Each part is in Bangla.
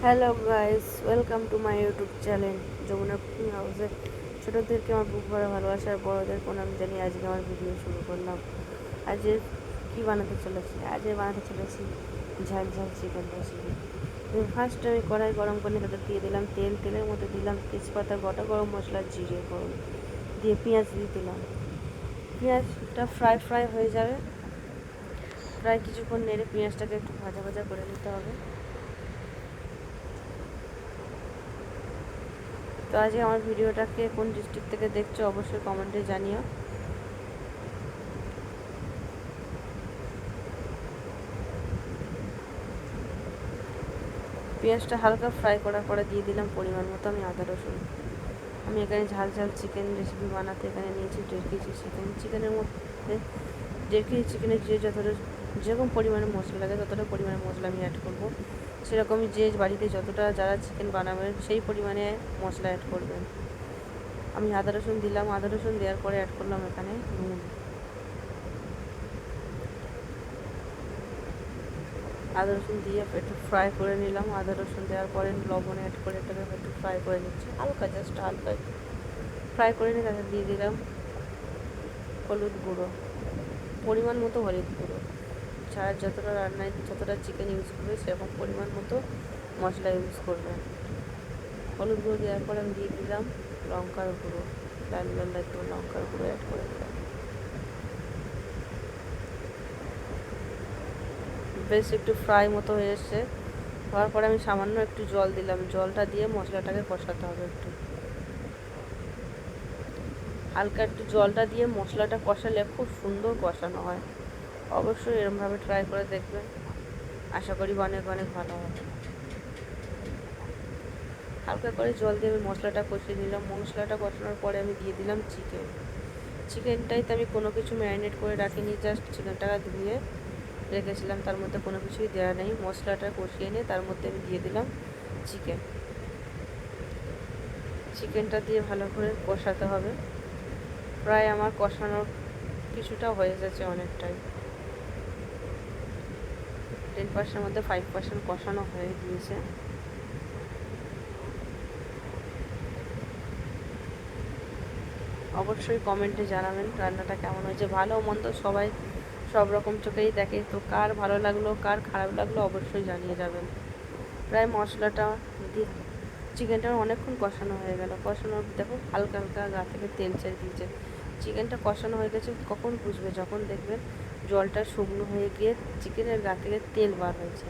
Hello guys, welcome to my YouTube channel Jamuna cooking হাউসে। ছোটোদেরকে আমার বুক ভরা ভালোবাসার বড়োদের প্রণাম জানিয়ে আজকে আমার ভিডিও শুরু করলাম। আজ কী বানাতে চলেছি? আজ বানাতে চলেছি ঝাল ঝাল চিকেন রেসিপি। ফার্স্ট আমি কড়াই গরম করে তাতে দিয়ে দিলাম তেল। তেলের মধ্যে দিলাম তেজপাতা, গোটা গরম মশলা, জিরে ফোড়ন দিয়ে পেঁয়াজ দিয়ে দিলাম। পেঁয়াজটা ফ্রাই হয়ে যাবে, প্রায় কিছুক্ষণ নেড়ে পেঁয়াজটাকে একটু ভাজা ভাজা করে নিতে হবে। তো আজকে আমার ভিডিওটাকে কোন ডিস্ট্রিক্ট থেকে দেখছো অবশ্যই কমেন্টে জানিও। পেঁয়াজটা হালকা ফ্রাই করার পরে দিয়ে দিলাম পরিমাণ মতো আমি আদা রসুন। আমি এখানে ঝাল ঝাল চিকেন রেসিপি বানাতে এখানে নিয়েছি 1.5 কেজি চিকেন। চিকেনের মধ্যে 1.5 কেজি চিকেনের যেরকম পরিমাণে মশলা লাগে ততটা পরিমাণে মশলা আমি অ্যাড করবো। সেরকমই যে বাড়িতে যতটা যারা চিকেন বানাবেন সেই পরিমাণে মশলা অ্যাড করবেন। আমি আদা রসুন দিলাম, আদা রসুন দেওয়ার পরে অ্যাড করলাম এখানে নুন। আদা রসুন দিয়ে একটু ফ্রাই করে নিলাম। আদা রসুন দেওয়ার পরে লবণ অ্যাড করে এটাকে একটু ফ্রাই করে নিচ্ছি, হালকা জাস্ট হালকা ফ্রাই করে নিয়ে তাতে দিয়ে দিলাম হলুদ গুঁড়ো, পরিমাণ মতো হলুদ গুঁড়ো। যার যতটা রান্নায় যতটা চিকেন ইউজ করবে সেরকম পরিমাণ মতো মশলা ইউজ করবেন। হলুদ গুঁড়ো দেওয়ার পরে আমি দিয়ে দিলাম লঙ্কার গুঁড়ো, লাল লাল একটু লঙ্কার গুঁড়ো অ্যাড করে দিলাম। বেশ একটু ফ্রাই মতো হয়ে এসছে, হওয়ার পরে আমি সামান্য একটু জল দিলাম। জলটা দিয়ে মশলাটাকে কষাতে হবে একটু হালকা, একটু জলটা দিয়ে মশলাটা কষালে খুব সুন্দর কষানো হয়। অবশ্যই এরমভাবে ট্রাই করে দেখবেন, আশা করি অনেক অনেক ভালো হবে। হালকা করে জল দিয়ে আমি মশলাটা কষিয়ে নিলাম। মশলাটা কষানোর পরে আমি দিয়ে দিলাম চিকেনটাই তো আমি কোনো কিছু ম্যারিনেট করে রাখিনি, জাস্ট চিকেনটাকে ধুয়ে রেখেছিলাম, তার মধ্যে কোনো কিছুই দেওয়া নেই। মশলাটা কষিয়ে নিয়ে তার মধ্যে আমি দিয়ে দিলাম চিকেনটা দিয়ে ভালো করে কষাতে হবে। প্রায় আমার কষানোর কিছুটা হয়ে গেছে, অনেকটাই 10%-এর মধ্যে 5% কষানো হয়ে গিয়েছে। অবশ্যই কমেন্টে জানাবেন রান্নাটা কেমন হয়েছে। ভালো মন্দ সবাই সব রকম চোখেই দেখে, তো কার ভালো লাগলো কার খারাপ লাগলো অবশ্যই জানিয়ে যাবেন। প্রায় মশলাটা দিয়ে চিকেনটা অনেকক্ষণ কষানো হয়ে গেল। কষানোর দেখো হালকা হালকা গা থেকে তেল ছেড়ে দিয়েছে। চিকেনটা কষানো হয়ে গেছে কখন বুঝবে? যখন দেখবেন জলটা শুকনো হয়ে গিয়ে চিকেনের গা থেকে তেল বার হয়েছে।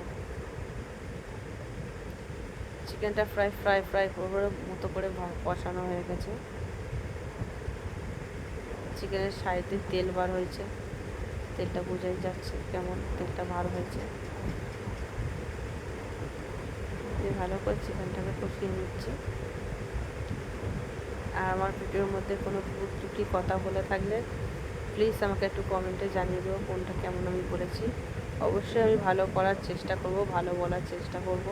চিকেনটা ফ্রাই করে মতো করে কষানো হয়ে গেছে। চিকেনের সাইডে তেল বার হয়েছে, তেলটা বোঝাই যাচ্ছে কেমন তেলটা বার হয়েছে। দিয়ে ভালো করে চিকেনটাকে কষিয়ে নিচ্ছি। আর আমার ভিডিওর মধ্যে কোনো ভুল ত্রুটি কথা বলে থাকলে প্লিজ আমাকে একটু কমেন্টে জানিয়ে দেবো কোনটা কেমন আমি বলেছি। অবশ্যই আমি ভালো করার চেষ্টা করব, ভালো বলার চেষ্টা করব।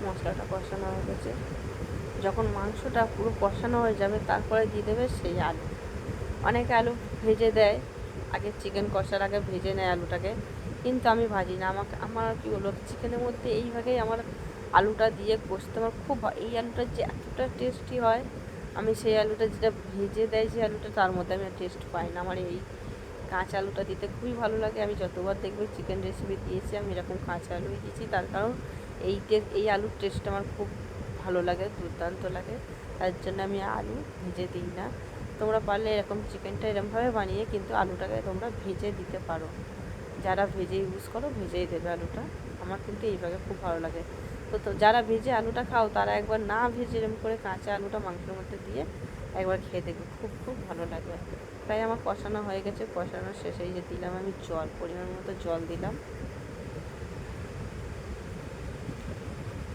মশলাটা কষানো হয়ে গেছে, যখন মাংসটা পুরো কষানো হয়ে যাবে তারপরে দিয়ে দেবে সেই আলু। অনেকে আলু ভেজে দেয়, আগে চিকেন কষার আগে ভেজে নেয় আলুটাকে, কিন্তু আমি ভাজি না। আমার কী বলবো, চিকেনের মধ্যে এইভাবেই আমার আলুটা দিয়ে কষতে আমার খুব, এই আলুটা যে এতটা টেস্টি হয়, আমি সেই আলুটা যেটা ভেজে দেয় যে আলুটা, তার মধ্যে আমি টেস্ট পাই না। আমার এই কাঁচা আলুটা দিতে খুবই ভালো লাগে। আমি যতবার দেখবে চিকেন রেসিপি দিয়েছি আমি এরকম কাঁচা আলুই দিয়েছি, তার কারণ এই আলুর টেস্টটা আমার খুব ভালো লাগে, দুর্দান্ত লাগে। তার জন্য আমি আলু ভেজে দিই না। তোমরা পারলে এরকম চিকেনটা এরকমভাবে বানিয়ে কিন্তু আলুটাকে তোমরা ভেজে দিতে পারো। যারা ভেজে ইউজ করো ভেজেই দেবে আলুটা, আমার কিন্তু এইভাবে খুব ভালো লাগে। তো যারা ভেজে আলুটা খাও তারা একবার না ভেজে এরকম করে কাঁচা আলুটা মাংসের মধ্যে দিয়ে একবার খেয়ে দেখবে, খুব খুব ভালো লাগে। প্রায় আমার কষানো হয়ে গেছে, কষানোর শেষেই যে দিলাম আমি জল, পরিমাণ মতো জল দিলাম।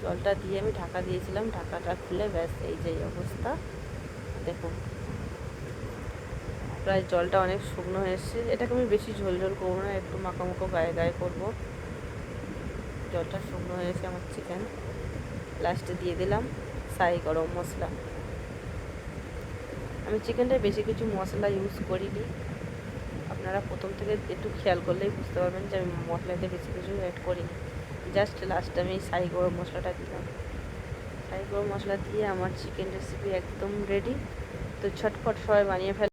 জলটা দিয়ে আমি ঢাকা দিয়েছিলাম, ঢাকাটা খুলে ব্যাস এই যে অবস্থা দেখুন। প্রায় জলটা অনেক শুকনো হয়ে এসছে। এটাকে আমি বেশি ঝোল করবো না, একটু মাখামাখো গায়ে গায়ে করবো। জলটা শুকনো হয়ে এসে আমার চিকেন লাস্টে দিয়ে দিলাম সাই গরম মশলা। আমি চিকেনটায় বেশি কিছু মশলা ইউজ করিনি, আপনারা প্রথম থেকে একটু খেয়াল করলেই বুঝতে পারবেন যে আমি মশলাতে বেশি কিছু অ্যাড করিনি। জাস্ট লাস্টে আমি সাই গরম মশলাটা দিলাম। সাই গরম মশলা দিয়ে আমার চিকেন রেসিপি একদম রেডি। তো ঝটপট সবাই বানিয়ে ফেল।